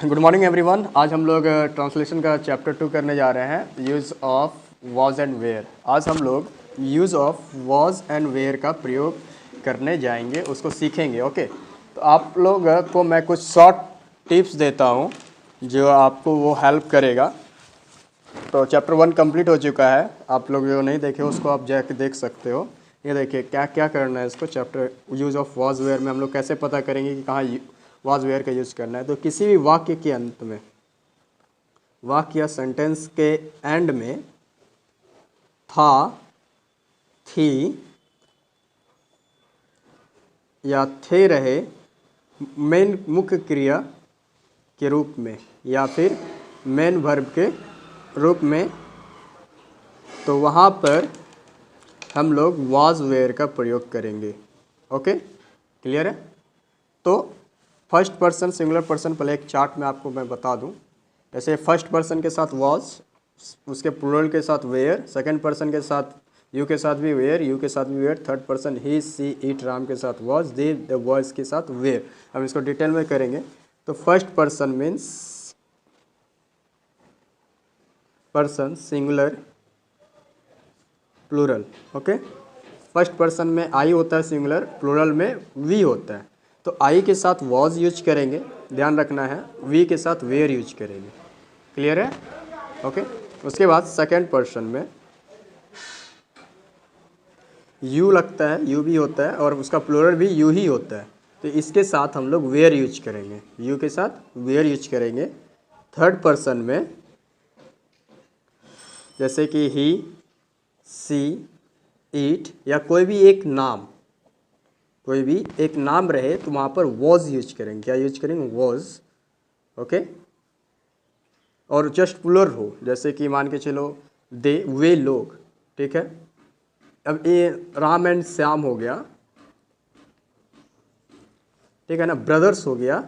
Good morning everyone. आज हम लोग ट्रांसलेशन का चैप्टर 2 करने जा रहे हैं, use of was and were. आज हम लोग use of was and were का प्रयोग करने जाएंगे, उसको सीखेंगे। ओके, तो आप लोग को मैं कुछ शॉर्ट टिप्स देता हूँ जो आपको वो हेल्प करेगा। तो चैप्टर 1 कंप्लीट हो चुका है, आप लोग जो नहीं देखे उसको आप जाके देख सकते हो। ये देखिए क्या क्या करना है इसको। Chapter use of was were में हम लोग कैसे पता करेंगे कि कहाँ वॉज वेयर का यूज़ करना है। तो किसी भी वाक्य के अंत में, वाक्य या सेंटेंस के एंड में था, थी या थे रहे मेन मुख्य क्रिया के रूप में या फिर मेन वर्ब के रूप में, तो वहाँ पर हम लोग वॉज वेयर का प्रयोग करेंगे। ओके, क्लियर है। तो फर्स्ट पर्सन सिंगुलर पर्सन, पहले एक चार्ट में आपको मैं बता दूं। जैसे फर्स्ट पर्सन के साथ वॉज, उसके प्लूरल के साथ वेयर, सेकंड पर्सन के साथ यू के साथ भी वेयर, यू के साथ भी were, third person he, she, it, Ram के साथ वॉज, दे, द बॉयज़ के साथ वेयर। हम इसको डिटेल में करेंगे। तो first person means person singular plural. Okay, first person में आई होता है सिंगुलर, प्लूरल में वी होता है। तो आई के साथ वॉज यूज करेंगे, ध्यान रखना है। वी के साथ वेयर यूज करेंगे। क्लियर है। ओके, उसके बाद सेकंड पर्सन में यू लगता है, यू भी होता है और उसका प्लूरल भी यू ही होता है। तो इसके साथ हम लोग वेयर यूज करेंगे, यू के साथ वेयर यूज करेंगे। थर्ड पर्सन में जैसे कि ही, सी, इट या कोई भी एक नाम, कोई भी एक नाम रहे तो वहाँ पर वॉज यूज करेंगे। क्या यूज करेंगे? वॉज। ओके, और जस्ट प्लूरल हो, जैसे कि मान के चलो दे, वे लोग। ठीक है, अब ये राम एंड श्याम हो गया, ठीक है ना, ब्रदर्स हो गया।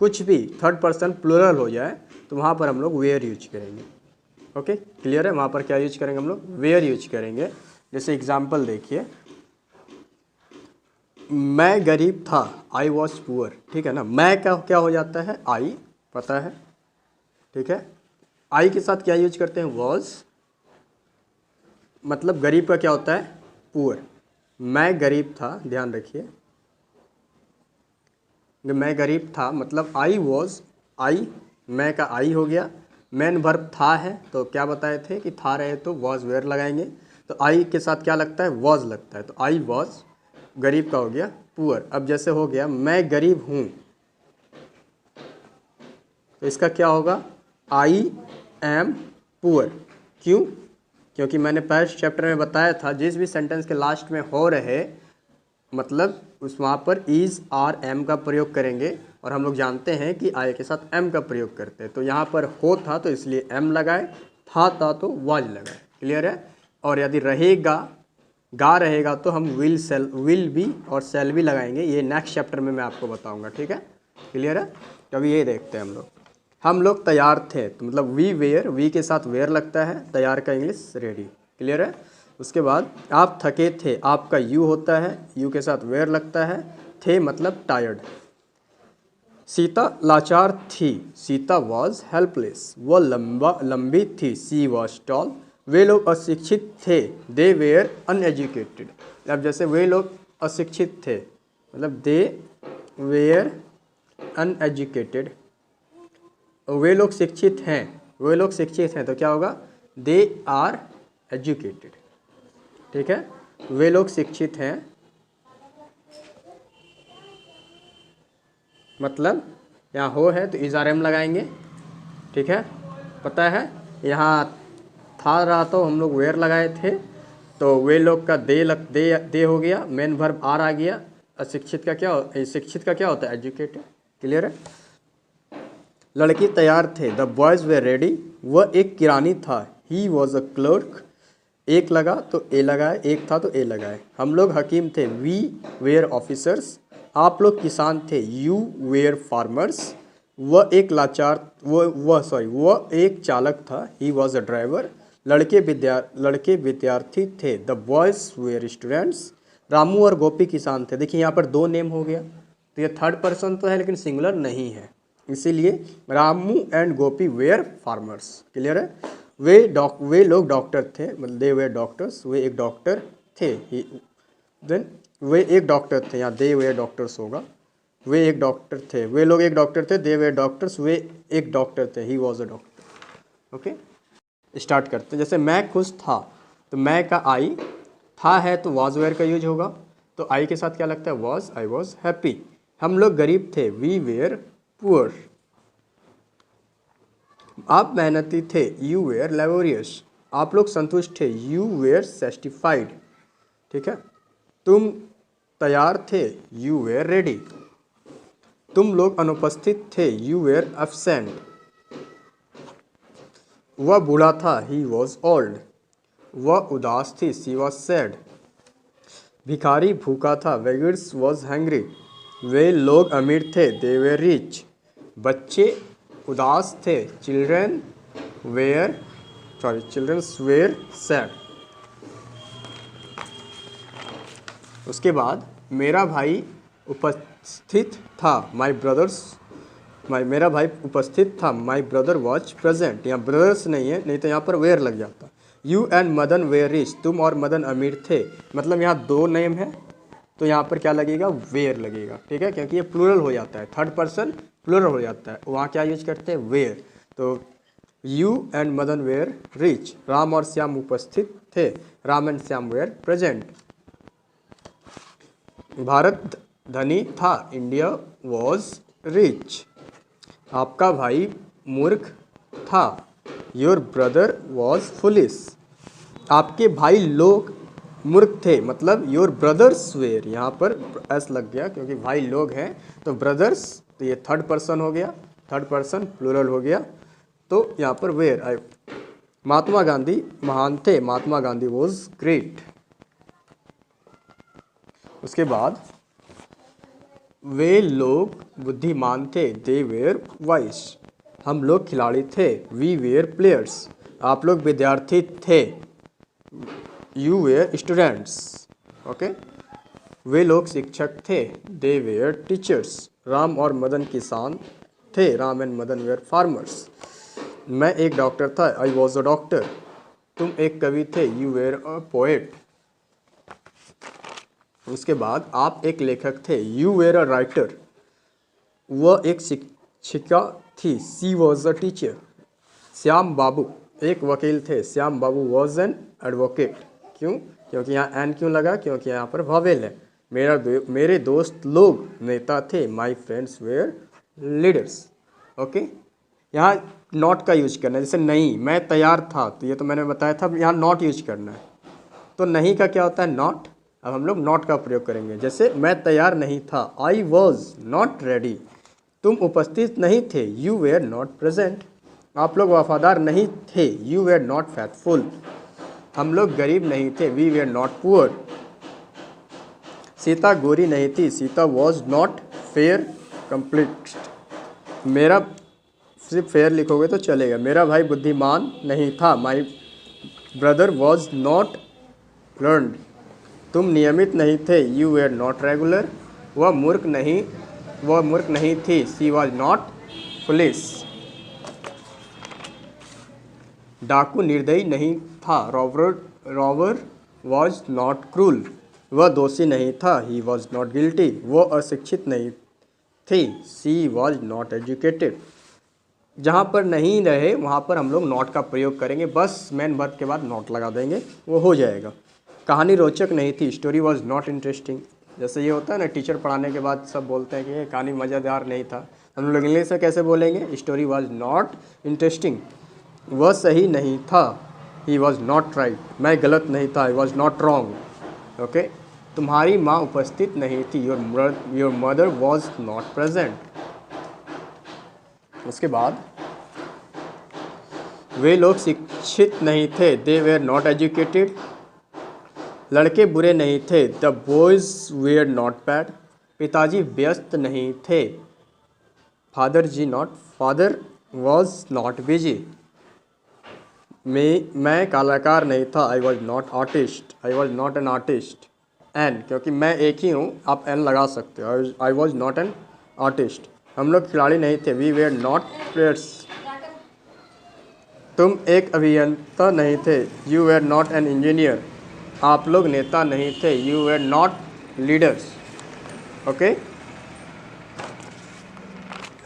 कुछ भी थर्ड पर्सन प्लूरल हो जाए तो वहाँ पर हम लोग वेयर यूज करेंगे। ओके, क्लियर है। वहाँ पर क्या यूज करेंगे? हम लोग वेयर यूज करेंगे। जैसे एग्जाम्पल देखिए, मैं गरीब था, आई वॉज पुअर। ठीक है ना, मैं का क्या हो जाता है? आई, पता है। ठीक है, आई के साथ क्या यूज करते हैं? वॉज। मतलब गरीब का क्या होता है? पुअर। मैं गरीब था, ध्यान रखिए, मैं गरीब था मतलब आई वॉज, आई, मैं का आई हो गया। मेन वर्ब था है, तो क्या बताए थे कि था रहे तो वॉज वेयर लगाएंगे। तो आई के साथ क्या लगता है? वॉज लगता है। तो आई वॉज, गरीब का हो गया पुअर। अब जैसे हो गया मैं गरीब हूँ, तो इसका क्या होगा? I am poor. क्यों? क्योंकि मैंने फर्स्ट चैप्टर में बताया था जिस भी सेंटेंस के लास्ट में हो रहे मतलब उस वहाँ पर इज़, आर, एम का प्रयोग करेंगे। और हम लोग जानते हैं कि आई के साथ एम का प्रयोग करते हैं। तो यहाँ पर हो था तो इसलिए एम लगाए, था तो वाज लगाए। क्लियर है। और यदि रहेगा, गा रहेगा तो हम विल, सेल, विल भी और सेल भी लगाएंगे। ये नेक्स्ट चैप्टर में मैं आपको बताऊंगा। ठीक है, क्लियर है। तो अभी ये देखते हैं हम लोग तैयार थे, तो मतलब वी वेयर, वी के साथ वेयर लगता है, तैयार का इंग्लिश रेडी। क्लियर है। उसके बाद आप थके थे, आपका यू होता है, यू के साथ वेयर लगता है, थे मतलब टायर्ड। सीता लाचार थी, सीता वॉज हेल्पलेस, वह लंबी थी, सी वॉज टॉल। वे लोग अशिक्षित थे, दे वेयर अनएजुकेटेड। अब जैसे वे लोग अशिक्षित थे मतलब दे वेयर अनएजुकेटेड। वे लोग शिक्षित हैं, वे लोग शिक्षित हैं तो क्या होगा? They are educated. ठीक है, वे लोग शिक्षित हैं मतलब यहाँ हो है तो इज आर एम लगाएंगे। ठीक है, पता है। यहाँ था रहा तो हम लोग वेयर लगाए थे, तो वे लोग का दे हो गया, मेन वर्ब आर आ गया। अशिक्षित का क्या, शिक्षित का क्या होता है? एजुकेटेड। क्लियर है। लड़के तैयार थे, द बॉयज़ वे रेडी, वह एक किरानी था, ही वॉज अ क्लर्क। एक लगा तो ए लगाए, एक था तो ए लगाए। हम लोग हकीम थे, वी वेयर ऑफिसर्स। आप लोग किसान थे, यू वेयर फार्मर्स। वह एक चालक था, ही वॉज अ ड्राइवर। लड़के विद्यार्थी थे, the boys were students. Ramu और गोपी किसान थे। देखिए यहाँ पर दो नेम हो गया, तो ये थर्ड पर्सन तो है लेकिन सिंगुलर नहीं है। इसीलिए Ramu and Gopi were farmers. Clear है? वे लोग डॉक्टर थे, मतलब दे वेयर डॉक्टर्स, वे एक डॉक्टर थे। देन वे एक डॉक्टर थे, यहाँ दे वेयर डॉक्टर्स होगा। वे एक डॉक्टर थे, वे लोग एक डॉक्टर थे, दे वेयर डॉक्टर्स, वे एक डॉक्टर थे, he was a doctor. Okay, start करते हैं। जैसे मैं खुश था, तो मैं का आई, था है तो वॉज वेयर का यूज होगा, तो आई के साथ क्या लगता है? Was, I was happy. हम लोग गरीब थे, वी वेयर पुअर। आप मेहनती थे, यू वेयर लेबोरियस। आप लोग संतुष्ट थे, यू वेयर सेटिस्फाइड। ठीक है? तुम तैयार थे, यू वेयर रेडी। तुम लोग अनुपस्थित थे, यू वेयर एब्सेंट। वह बूढ़ा था, ही वॉज ओल्ड। वह उदास थी, शी वॉज सैड। भिखारी भूखा था, बेगर्स वॉज हैंग्री। वे लोग अमीर थे, दे वेयर रिच। बच्चे उदास थे, चिल्ड्रंस वेयर सैड। उसके बाद मेरा भाई उपस्थित था, मेरा भाई उपस्थित था, माई ब्रदर वॉज प्रेजेंट। यहाँ ब्रदर्स नहीं है, नहीं तो यहाँ पर वेयर लग जाता। You and Madan were rich. तुम और मदन अमीर थे, मतलब यहाँ दो नेम है तो यहाँ पर क्या लगेगा? वेयर लगेगा। ठीक है? क्योंकि ये प्लूरल हो जाता है, थर्ड पर्सन प्लूरल हो जाता है, वहाँ क्या यूज करते हैं? वेयर। तो you and Madan were rich. Ram और श्याम उपस्थित थे, Ram and Shyam were present. Bharat धनी था, इंडिया वॉज रिच। आपका भाई मूर्ख था, योर ब्रदर वॉज फुलिश। आपके भाई लोग मूर्ख थे, मतलब योर ब्रदर्स वेयर। यहाँ पर एस लग गया क्योंकि भाई लोग हैं, तो ब्रदर्स, तो ये थर्ड पर्सन हो गया, थर्ड पर्सन प्लूरल हो गया, तो यहाँ पर वेयर। महात्मा गांधी महान थे, महात्मा गांधी वॉज ग्रेट। उसके बाद वे लोग बुद्धिमान थे, दे वेयर वाइस। हम लोग खिलाड़ी थे, वी वेयर प्लेयर्स। आप लोग विद्यार्थी थे, यू वेयर स्टूडेंट्स। ओके, वे लोग शिक्षक थे, दे वेयर टीचर्स। राम और मदन किसान थे, Ram and Madan were farmers. मैं एक डॉक्टर था, आई वॉज अ डॉक्टर। तुम एक कवि थे, यू वेयर अ पोएट। उसके बाद आप एक लेखक थे, यू वेयर अ राइटर। वह एक शिक्षिका थी, सी वॉज अ टीचर। श्याम बाबू एक वकील थे, श्याम बाबू वॉज एन एडवोकेट। क्यों? क्योंकि यहाँ एन क्यों लगा? क्योंकि यहाँ पर वॉवेल है। मेरे दोस्त लोग नेता थे, my friends were leaders. Okay, यहाँ नॉट का यूज करना है। जैसे नहीं, मैं तैयार था, तो ये तो मैंने बताया था, यहाँ नॉट यूज करना है। तो नहीं का क्या होता है? नॉट। अब हम लोग नॉट का प्रयोग करेंगे। जैसे मैं तैयार नहीं था, आई वॉज नॉट रेडी। तुम उपस्थित नहीं थे, यू वेयर नॉट प्रेजेंट। आप लोग वफादार नहीं थे, यू वेयर नॉट फेथफुल। हम लोग गरीब नहीं थे, we were not poor. Sita गोरी नहीं थी, Sita was not fair complete. मेरा, सिर्फ फेयर लिखोगे तो चलेगा। मेरा भाई बुद्धिमान नहीं था, my brother was not learned. तुम नियमित नहीं थे, यू वेयर नॉट रेगुलर। वह मूर्ख नहीं थी, शी वॉज नॉट फुलिश। डाकू निर्दयी नहीं था, रॉबर वॉज नॉट क्रूल। वह दोषी नहीं था, ही वॉज नॉट गिल्टी। वह अशिक्षित नहीं थी, शी वॉज नॉट एजुकेटेड। जहाँ पर नहीं रहे वहाँ पर हम लोग नॉट का प्रयोग करेंगे, बस मेन वर्ब के बाद नॉट लगा देंगे, वो हो जाएगा। कहानी रोचक नहीं थी, स्टोरी वॉज नॉट इंटरेस्टिंग। जैसे ये होता है ना, टीचर पढ़ाने के बाद सब बोलते हैं कि ये कहानी मज़ेदार नहीं था, हम लोग इंग्लिश में कैसे बोलेंगे? Story was not interesting. वह सही नहीं था, ही वॉज नॉट राइट। मैं गलत नहीं था, I was not wrong. Okay, तुम्हारी माँ उपस्थित नहीं थी, your mother was not present. उसके बाद वे लोग शिक्षित नहीं थे, दे वेयर नॉट एजुकेटेड। लड़के बुरे नहीं थे, the boys were not bad. पिताजी व्यस्त नहीं थे, फादर वॉज नॉट बिजी। मैं कलाकार नहीं था, I was not an artist. An, क्योंकि मैं एक ही हूँ, आप एन लगा सकते हो, आई वॉज नॉट एन आर्टिस्ट। हम लोग खिलाड़ी नहीं थे, वी वेर नॉट प्लेयर्स। तुम एक अभियंता नहीं थे, you were not an engineer. आप लोग नेता नहीं थे, you were not leaders. Okay.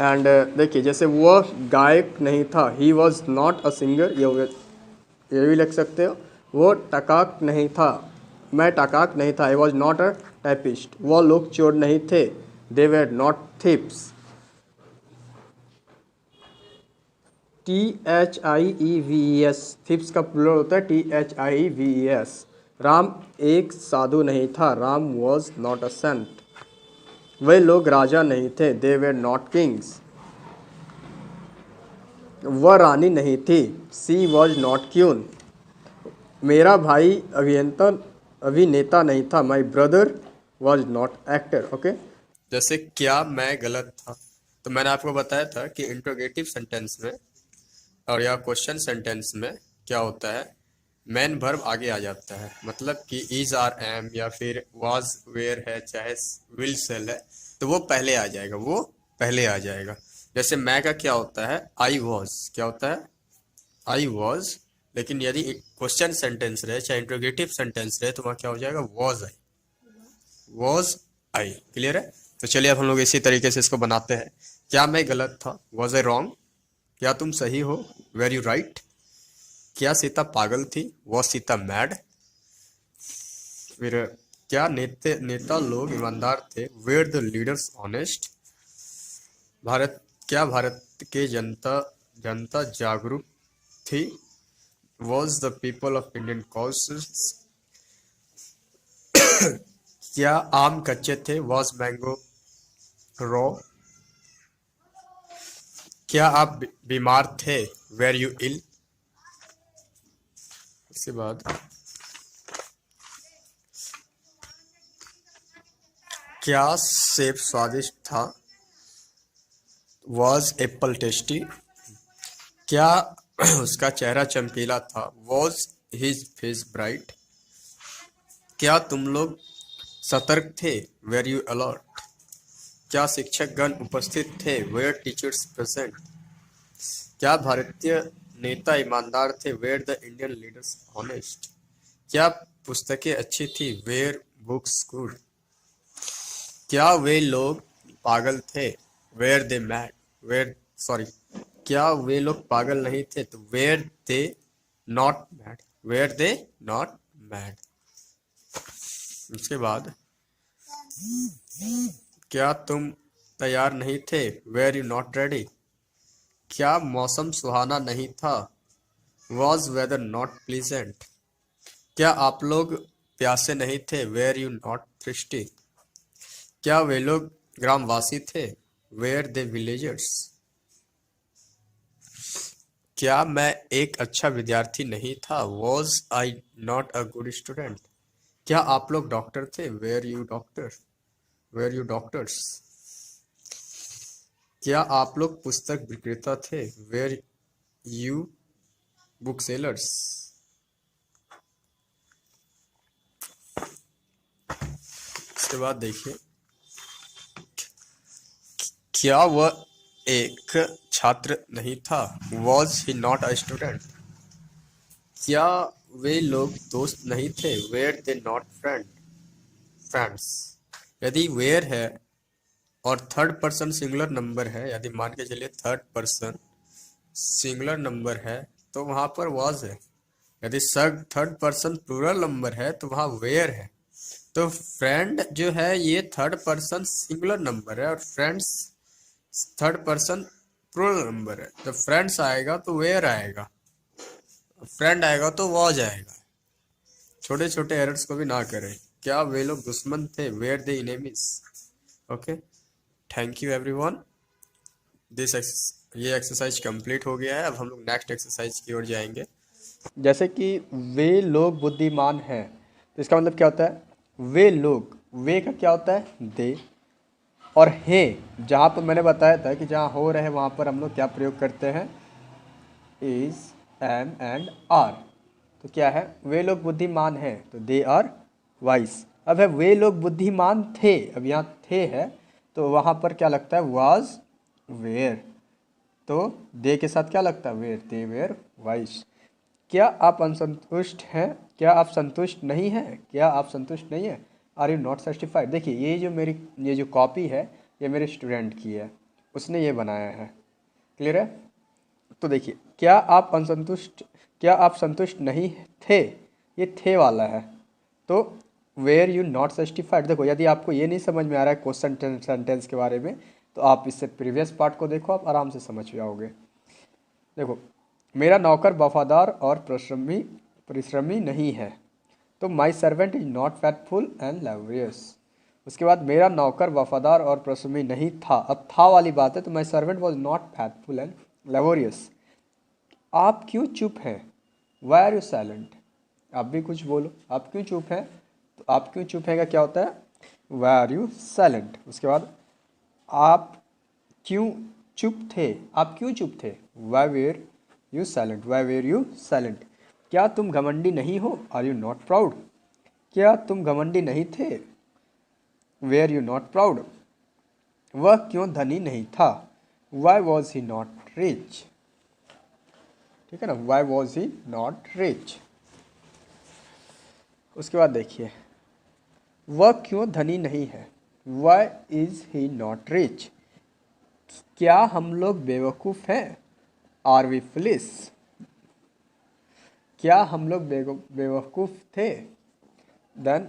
And देखिए, जैसे वह गायक नहीं था, he was not a singer, ये भी लिख सकते हो। वो टकाक नहीं था, मैं टकाक नहीं था, I was not a typist. वो लोग चोर नहीं थे, they were not thieves. THIEVES, thief का प्लूरल होता है THIEVES। राम एक साधु नहीं था, Ram was not a saint. वे लोग राजा नहीं थे, दे वेर नॉट किंग्स। वह रानी नहीं थी, सी वॉज नॉट क्यून। मेरा भाई अभिनेता नहीं था, my brother was not actor. Okay. जैसे क्या मैं गलत था, तो मैंने आपको बताया था कि इंट्रोगेटिव सेंटेंस में और या क्वेश्चन सेंटेंस में क्या होता है, मेन वर्ब आगे आ जाता है। मतलब कि इज आर एम या फिर वाज वेयर है, चाहे विल सेल है, तो वो पहले आ जाएगा, वो पहले आ जाएगा। जैसे मैं का क्या होता है, आई वॉज, क्या होता है, आई वॉज। लेकिन यदि क्वेश्चन सेंटेंस रहे चाहे इंट्रोगेटिव सेंटेंस रहे तो वहाँ क्या हो जाएगा, was I, was I. Clear है। तो चलिए अब हम लोग इसी तरीके से इसको बनाते हैं। क्या मैं गलत था, वॉज आई रॉन्ग। क्या तुम सही हो, वेर यू राइट। क्या सीता पागल थी, वॉज सीता मैड। फिर क्या नेता लोग ईमानदार थे, were the leaders honest. Bharat के जनता जनता जागरूक थी, was the people of Indian conscious. क्या आम कच्चे थे, वॉज मैंगो रॉ। क्या आप बीमार थे, वेर यू इल। इसके बाद क्या सेब स्वादिष्ट था, वॉज एप्पल टेस्टी। क्या उसका चेहरा चमकीला था, वॉज हिज फेस ब्राइट। क्या तुम लोग सतर्क थे, वेर यू अलर्ट। क्या शिक्षक गण उपस्थित थे, वेयर टीचर्स प्रेजेंट। क्या भारतीय नेता ईमानदार थे, were the Indian leaders honest. क्या पुस्तकें अच्छी थी, वेयर बुक्स गुड। क्या वे लोग पागल थे, were they mad, were sorry, क्या वे लोग पागल नहीं थे, तो were they not mad, were they not mad. उसके बाद क्या तुम तैयार नहीं थे, वेयर यू नॉट रेडी। क्या मौसम सुहाना नहीं था, वॉज वेदर नॉट प्लीजेंट। क्या आप लोग प्यासे नहीं थे, वेयर यू नॉट थ्रिस्टी। क्या वे लोग ग्रामवासी थे, वेयर दे विलेजर्स। क्या मैं एक अच्छा विद्यार्थी नहीं था, was I not a good student. क्या आप लोग डॉक्टर थे, were you doctor, were you doctors. क्या आप लोग पुस्तक विक्रेता थे, वेयर यू बुक सेलर्स। इसके बाद देखिए, क्या वह एक छात्र नहीं था, was he not a student. क्या वे लोग दोस्त नहीं थे, वेयर दे नॉट फ्रेंड्स। यदि वेयर है और थर्ड पर्सन सिंगुलर नंबर है, यदि मान के चलिए थर्ड पर्सन सिंगुलर नंबर है तो वहां पर वॉज है। यदि थर्ड पर्सन प्लूरल नंबर है तो वहां वेयर है। तो फ्रेंड जो है ये थर्ड पर्सन सिंगुलर नंबर है और friends third person plural number है। जब फ्रेंड्स आएगा तो वेयर आएगा, फ्रेंड आएगा तो वॉज आएगा। छोटे छोटे एरर्स को भी ना करें। क्या वे लोग दुश्मन थे, were they enemies. Okay, thank you everyone. ये एक्सरसाइज कंप्लीट हो गया है। अब हम लोग नेक्स्ट एक्सरसाइज की ओर जाएंगे। जैसे कि वे लोग बुद्धिमान हैं, तो इसका मतलब क्या होता है, वे लोग, वे का क्या होता है, दे। और हे, जहाँ पर मैंने बताया था कि जहाँ हो रहे वहाँ पर हम लोग क्या प्रयोग करते हैं, इज, एम एंड आर। तो क्या है, वे लोग बुद्धिमान हैं तो दे आर वाइस। अब है वे लोग बुद्धिमान थे, अब यहाँ थे है तो वहाँ पर क्या लगता है, वाज वेयर, तो दे के साथ क्या लगता है, वेयर, दे वेयर वाइस। क्या आप असंतुष्ट हैं, क्या आप संतुष्ट नहीं हैं, क्या आप संतुष्ट नहीं हैं, आर यू नॉट सेटिस्फाइड। देखिए ये जो कॉपी है ये मेरे स्टूडेंट की है, उसने ये बनाया है, क्लियर है। तो देखिए क्या आप संतुष्ट नहीं थे, ये थे वाला है, तो वेयर यू नॉट सेटिस्फाइड। देखो यदि आपको ये नहीं समझ में आ रहा है क्वेश्चन सेंटेंस के बारे में, तो आप इससे प्रीवियस पार्ट को देखो, आप आराम से समझ जाओगे। देखो, मेरा नौकर वफादार और परिश्रमी नहीं है, तो my servant is not faithful and laborious. उसके बाद मेरा नौकर वफादार और परिश्रमी नहीं था, अब था वाली बात है, तो my servant was not faithful and laborious. आप क्यों चुप हैं, वाई आर यू साइलेंट। आप भी कुछ बोलो, आप क्यों चुप हैं, तो आप क्यों चुप हैं का क्या होता है, वाई आर यू साइलेंट। उसके बाद आप क्यों चुप थे, आप क्यों चुप थे, why were you silent, why were you silent. क्या तुम घमंडी नहीं हो, आर यू नॉट प्राउड। क्या तुम घमंडी नहीं थे, वेयर यू नॉट प्राउड। वह क्यों धनी नहीं था, why was he not rich. ठीक है ना, why was he not rich. उसके बाद देखिए, वह क्यों धनी नहीं है, why is he not rich. क्या हम लोग बेवकूफ़ हैं, आर वी फुलिश। क्या हम लोग बेवकूफ़ थे, देन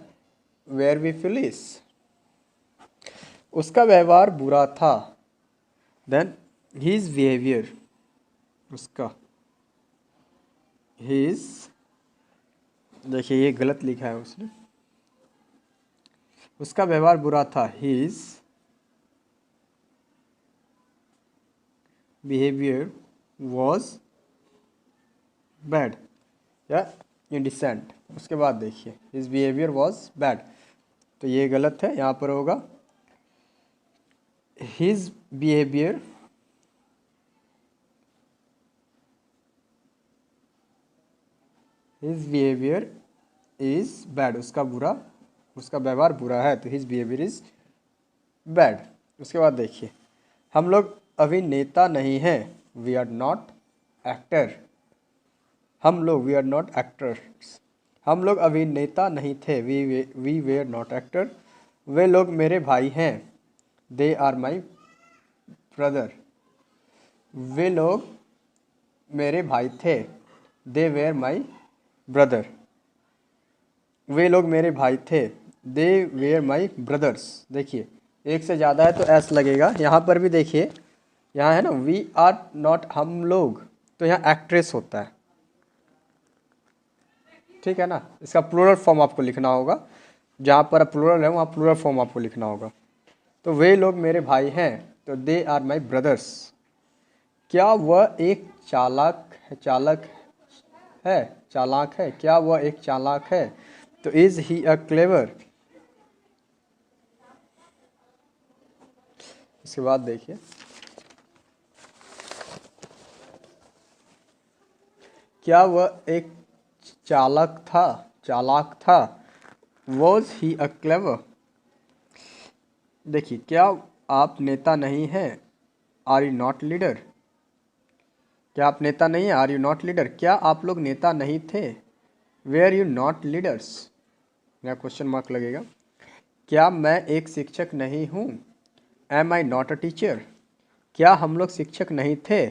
वेयर वी फुलिश। उसका व्यवहार बुरा था, देन हीज बिहेवियर, उसका हीज, देखिए ये गलत लिखा है उसने, उसका व्यवहार बुरा था, हीज बिहेवियर वॉज बैड या इंडिसेंट। उसके बाद देखिए हिज बिहेवियर वॉज बैड, तो ये गलत है, यहाँ पर होगा हिज बिहेवियर इज बैड, उसका व्यवहार बुरा है, तो हिज बिहेवियर इज बैड। उसके बाद देखिए, हम लोग अभिनेता नहीं हैं, we are not actor. We are not actors. हम लोग अभिनेता नहीं थे, वी वेयर नॉट एक्टर। वे लोग मेरे भाई हैं, दे आर माई ब्रदर। वे लोग मेरे भाई थे, दे वेयर माई ब्रदर। वे लोग मेरे भाई थे, दे वेयर माई ब्रदर्स। देखिए एक से ज़्यादा है तो एस लगेगा, यहाँ पर भी देखिए, यहाँ है ना वी आर नॉट, हम लोग, तो यहाँ एक्ट्रेस होता है, ठीक है ना। इसका प्लूरल फॉर्म आपको लिखना होगा, जहाँ पर प्लूरल है वहाँ प्लूरल फॉर्म आपको लिखना होगा। तो वे लोग मेरे भाई हैं, तो दे आर माई ब्रदर्स। क्या वह एक चालाक है, क्या वह एक चालाक है, तो इज ही अ क्लेवर। इसके बाद देखिए, क्या वह एक चालाक था, वॉज ही अ क्लेवर। देखिए, क्या आप नेता नहीं हैं, आर यू नॉट लीडर। क्या आप नेता नहीं हैं, आर यू नॉट लीडर। क्या आप लोग नेता नहीं थे, वेयर यू नॉट लीडर्स। यहाँ क्वेश्चन मार्क लगेगा। क्या मैं एक शिक्षक नहीं हूँ, am I not a teacher. क्या हम लोग शिक्षक नहीं थे,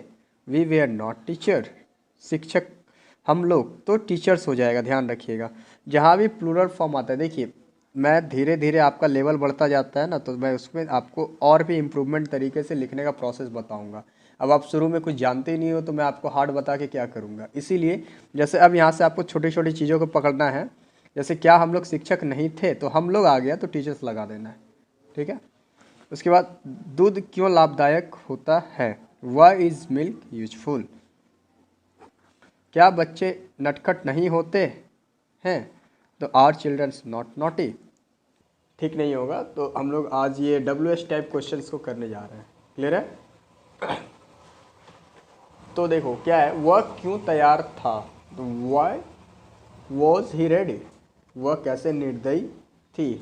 वी वेयर नॉट टीचर। शिक्षक हम लोग, तो टीचर्स हो जाएगा, ध्यान रखिएगा। जहाँ भी प्लूरल फॉर्म आता है, देखिए मैं धीरे धीरे आपका लेवल बढ़ता जाता है ना, तो मैं उसमें आपको और भी इम्प्रूवमेंट तरीके से लिखने का प्रोसेस बताऊंगा। अब आप शुरू में कुछ जानते ही नहीं हो, तो मैं आपको हार्ड बता के क्या करूँगा। इसीलिए जैसे अब यहाँ से आपको छोटी छोटी चीज़ों को पकड़ना है, जैसे क्या हम लोग शिक्षक नहीं थे, तो हम लोग आ गया तो टीचर्स लगा देना है, ठीक है। उसके बाद दूध क्यों लाभदायक होता है, वाई इज़ मिल्क यूजफुल। क्या बच्चे नटखट नहीं होते हैं, तो आर चिल्ड्रंस नॉट नॉटी। ठीक नहीं होगा, तो हम लोग आज ये WH टाइप क्वेश्चंस को करने जा रहे हैं, क्लियर है। तो देखो क्या है, वह क्यों तैयार था, तो वाई वॉज ही रेडी। वह कैसे निर्दयी थी,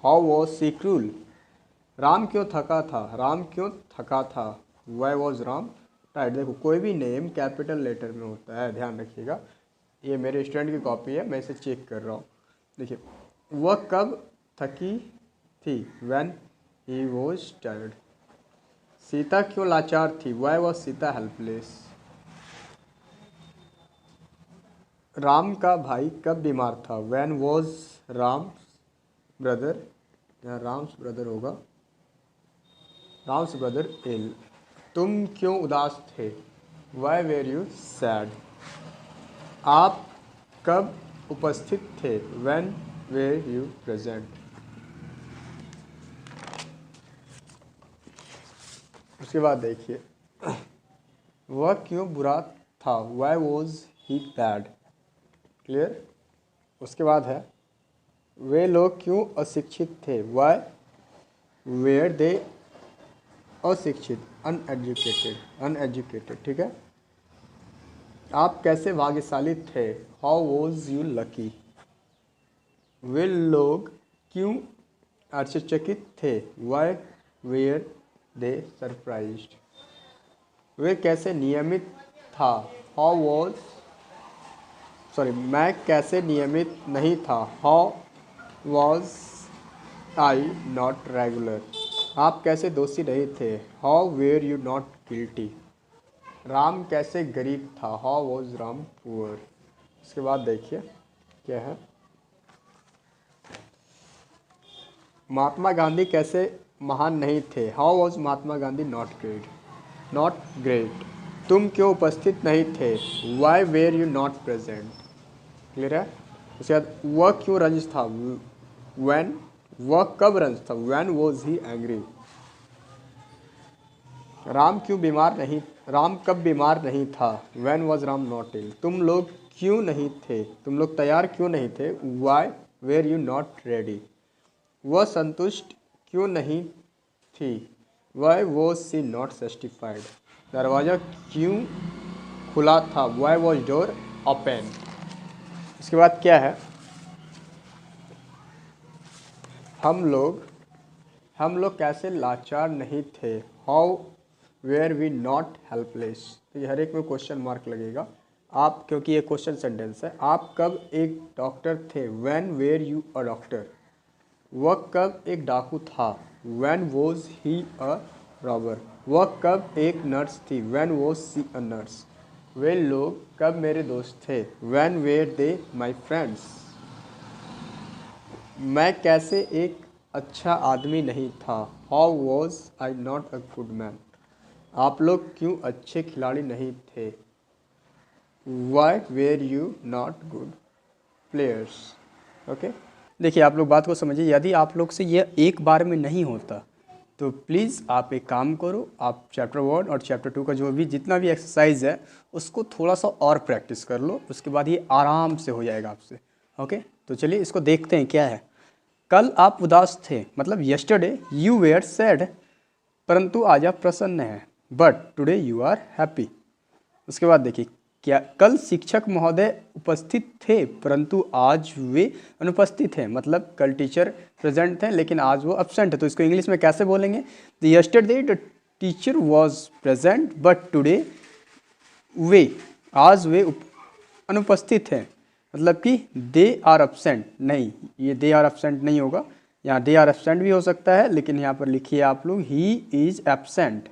how was she cruel. Ram क्यों थका था, राम क्यों थका था, वाई वॉज राम टायर्ड। देखो कोई भी नेम कैपिटल लेटर में होता है, ध्यान रखिएगा। ये मेरे स्टूडेंट की कॉपी है, मैं इसे चेक कर रहा हूँ। देखिए वह कब थकी थी, when he was tired. Sita क्यों लाचार थी, why was Sita helpless. Ram का भाई कब बीमार था, व्हेन वॉज राम्स ब्रदर, यहाँ राम्स ब्रदर होगा, राम्स ब्रदर इल। तुम क्यों उदास थे, वाई वेर यू सैड। आप कब उपस्थित थे, व्हेन वेर यू प्रेजेंट। उसके बाद देखिए वह क्यों बुरा था, why was he bad. Clear. उसके बाद है वे लोग क्यों अशिक्षित थे, वाई वेयर दे अशिक्षित, अनएजुकेटेड। ठीक है। आप कैसे भाग्यशाली थे, हाउ वॉज यू लकी। वे लोग क्यों आश्चर्यचकित थे, वाई वेयर दे सरप्राइज्ड। वे कैसे नियमित था, हाउ वॉज मैं कैसे नियमित नहीं था, how was I not regular. आप कैसे दोषी नहीं थे, how where you not guilty. Ram कैसे गरीब था, हाउ वॉज राम पुअर। उसके बाद देखिए क्या है, महात्मा गांधी कैसे महान नहीं थे, how was Mahatma Gandhi not great. तुम क्यों उपस्थित नहीं थे, why were you not present. Clear है। उसके बाद वह क्यों रंज था, व्हेन वह कब रंज था, when was he angry. Ram कब बीमार नहीं था, when was Ram not ill. तुम लोग तैयार क्यों नहीं थे, why were you not ready. वह संतुष्ट क्यों नहीं थी, why was she not satisfied. दरवाज़ा क्यों खुला था, वाई वॉज डोर ओपन। इसके बाद क्या है, हम लोग कैसे लाचार नहीं थे, how were we not helpless. तो ये हर एक में क्वेश्चन मार्क लगेगा आप, क्योंकि ये क्वेश्चन सेंटेंस है। आप कब एक डॉक्टर थे, when were you a doctor. वह कब एक डाकू था, when was he a robber. वह कब एक नर्स थी, when was she a nurse. वे लोग कब मेरे दोस्त थे, when were they my friends. मैं कैसे एक अच्छा आदमी नहीं था, how was I not a good man. आप लोग क्यों अच्छे खिलाड़ी नहीं थे, why were you not good players. Okay. देखिए आप लोग बात को समझिए, यदि आप लोग से यह एक बार में नहीं होता तो प्लीज़ आप एक काम करो, आप चैप्टर 1 और चैप्टर 2 का जो भी जितना भी एक्सरसाइज है उसको थोड़ा सा और प्रैक्टिस कर लो, उसके बाद ये आराम से हो जाएगा आपसे। ओके। तो चलिए इसको देखते हैं क्या है। कल आप उदास थे, मतलब यस्टरडे यू वेयर सैड, परंतु आज आप प्रसन्न हैं, but today you are happy. उसके बाद देखिए क्या, कल शिक्षक महोदय उपस्थित थे परंतु आज वे अनुपस्थित हैं, मतलब कल टीचर प्रेजेंट थे लेकिन आज वो एब्सेंट है। तो इसको इंग्लिश में कैसे बोलेंगे, the yesterday the teacher was present but today आज वे अनुपस्थित हैं, मतलब कि दे आर एब्सेंट। नहीं, ये दे आर एब्सेंट नहीं होगा, यहाँ दे आर एब्सेंट भी हो सकता है, लेकिन यहाँ पर लिखिए आप लोग ही इज एब्सेंट,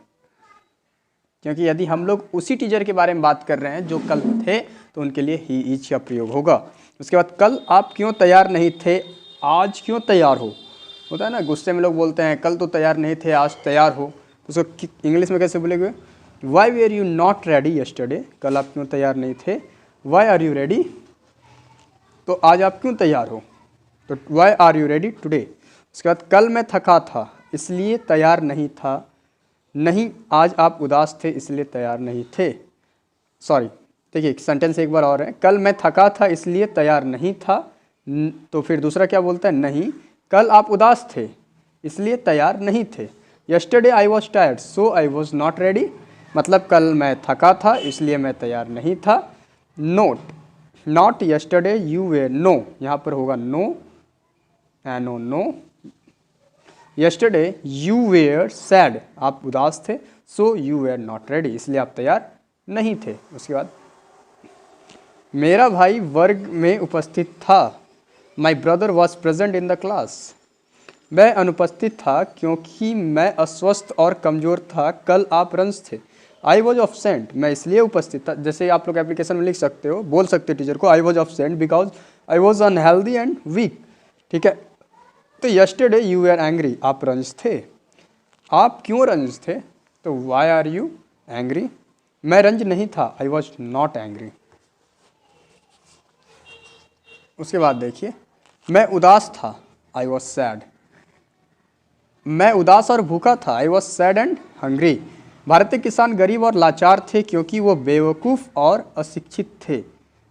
क्योंकि यदि हम लोग उसी टीचर के बारे में बात कर रहे हैं जो कल थे तो उनके लिए ही इज का प्रयोग होगा। उसके बाद कल आप क्यों तैयार नहीं थे, आज क्यों तैयार हो। होता है ना, गुस्से में लोग बोलते हैं कल तो तैयार नहीं थे आज तैयार हो, तो उसको इंग्लिश में कैसे बोलेंगे, why were you not ready yesterday. कल आप क्यों तैयार नहीं थे, वाई आर यू रेडी। तो आज आप क्यों तैयार हो, तो why are you ready today. उसके बाद कल मैं थका था इसलिए तैयार नहीं था, नहीं आज आप उदास थे इसलिए तैयार नहीं थे। सॉरी, देखिए सेंटेंस एक बार और है, कल मैं थका था इसलिए तैयार नहीं था, तो फिर दूसरा क्या बोलता है, नहीं कल आप उदास थे इसलिए तैयार नहीं थे। Yesterday I was tired so I was not ready, मतलब कल मैं थका था इसलिए मैं तैयार नहीं था। Not yesterday you were, no यहाँ पर होगा no, no yesterday you were sad, आप उदास थे, so you were not ready, इसलिए आप तैयार नहीं थे। उसके बाद मेरा भाई वर्ग में उपस्थित था, my brother was present in the class, मैं अनुपस्थित था क्योंकि मैं अस्वस्थ और कमज़ोर था, कल आप रंज थे। आई वॉज ऑब्सेंट, मैं इसलिए उपस्थित था, जैसे आप लोग एप्लीकेशन में लिख सकते हो, बोल सकते हो टीचर को I was absent because I was unhealthy and weak, ठीक है। तो यस्टरडे यू वर एंग्री, आप रंज थे, आप क्यों रंज थे, तो वाई आर यू एंग्री, मैं रंज नहीं था, आई वॉज नॉट एंग्री। उसके बाद देखिए मैं उदास था, आई वॉज सैड, मैं उदास और भूखा था, I was sad and hungry. भारतीय किसान गरीब और लाचार थे क्योंकि वो बेवकूफ़ और अशिक्षित थे,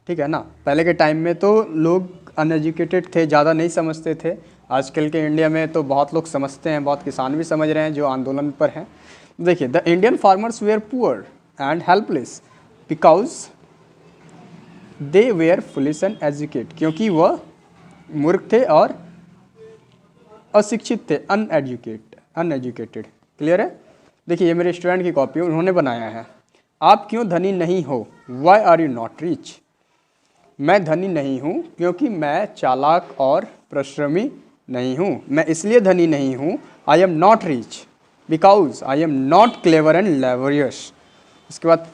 ठीक है ना। पहले के टाइम में तो लोग अनएजुकेटेड थे, ज़्यादा नहीं समझते थे। आजकल के इंडिया में तो बहुत लोग समझते हैं, बहुत किसान भी समझ रहे हैं जो आंदोलन पर हैं। देखिए the Indian farmers were poor and helpless because they were foolish and educate, क्योंकि वह मूर्ख थे और अशिक्षित थे, अनएजुकेटेड। क्लियर है। देखिए ये मेरे स्टूडेंट की कॉपी है, उन्होंने बनाया है। आप क्यों धनी नहीं हो, why are you not rich, मैं धनी नहीं हूँ क्योंकि मैं चालाक और परिश्रमी नहीं हूँ, मैं इसलिए धनी नहीं हूँ। I am not rich because I am not clever and laborious. उसके बाद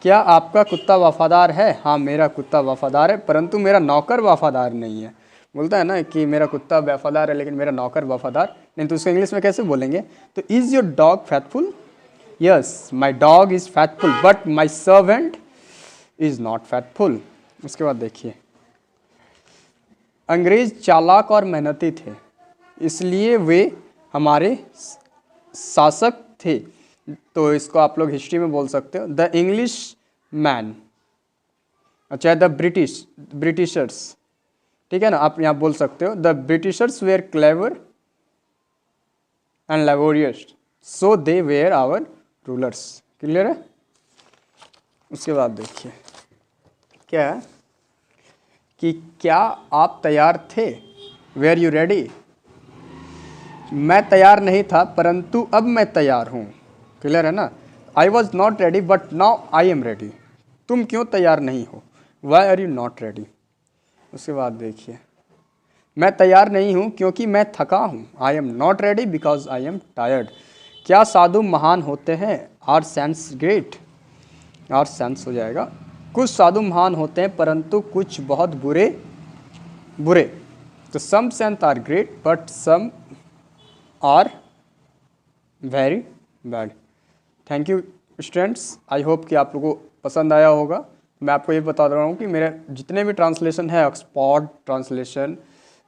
क्या आपका कुत्ता वफादार है, हाँ मेरा कुत्ता वफादार है परंतु मेरा नौकर वफादार नहीं है। बोलता है ना कि मेरा कुत्ता वफादार है लेकिन मेरा नौकर वफादार नहीं, तो उसको इंग्लिश में कैसे बोलेंगे, तो is your dog faithful, yes my dog is faithful but my servant is not faithful. उसके बाद देखिए अंग्रेज चालाक और मेहनती थे इसलिए वे हमारे शासक थे, तो इसको आप लोग हिस्ट्री में बोल सकते हो द इंग्लिश मैन, अच्छा द ब्रिटिशर्स, ठीक है ना। आप यहाँ बोल सकते हो the Britishers were clever and laborious so they were our rulers. Clear है। उसके बाद देखिए क्या है कि क्या आप तैयार थे, वेयर यू रेडी, मैं तैयार नहीं था परंतु अब मैं तैयार हूँ। क्लियर है ना। I was not ready but now I am ready, तुम क्यों तैयार नहीं हो, why are you not ready. उसके बाद देखिए मैं तैयार नहीं हूँ क्योंकि मैं थका हूँ, I am not ready because I am tired. क्या साधु महान होते हैं, are saints great, are saints हो जाएगा। कुछ साधु महान होते हैं परंतु कुछ बहुत बुरे, तो some saint are great but some are very bad. Thank you students, I hope कि आप लोगों को पसंद आया होगा। मैं आपको ये बता रहा हूँ कि मेरे जितने भी ट्रांसलेशन है, ऑक्सफोर्ड ट्रांसलेशन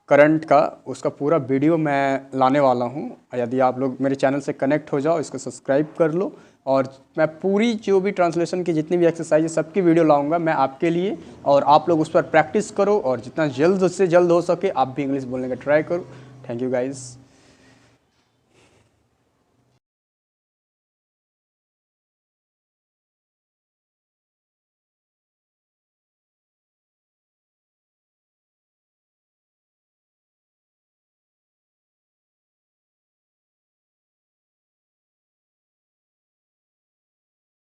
करंट का, उसका पूरा वीडियो मैं लाने वाला हूँ। यदि आप लोग मेरे चैनल से कनेक्ट हो जाओ, इसको सब्सक्राइब कर लो, और मैं पूरी जो भी ट्रांसलेशन की जितनी भी एक्सरसाइज है सबकी वीडियो लाऊंगा मैं आपके लिए, और आप लोग उस पर प्रैक्टिस करो और जितना जल्द से जल्द हो सके आप भी इंग्लिश बोलने का ट्राई करो। Thank you guys.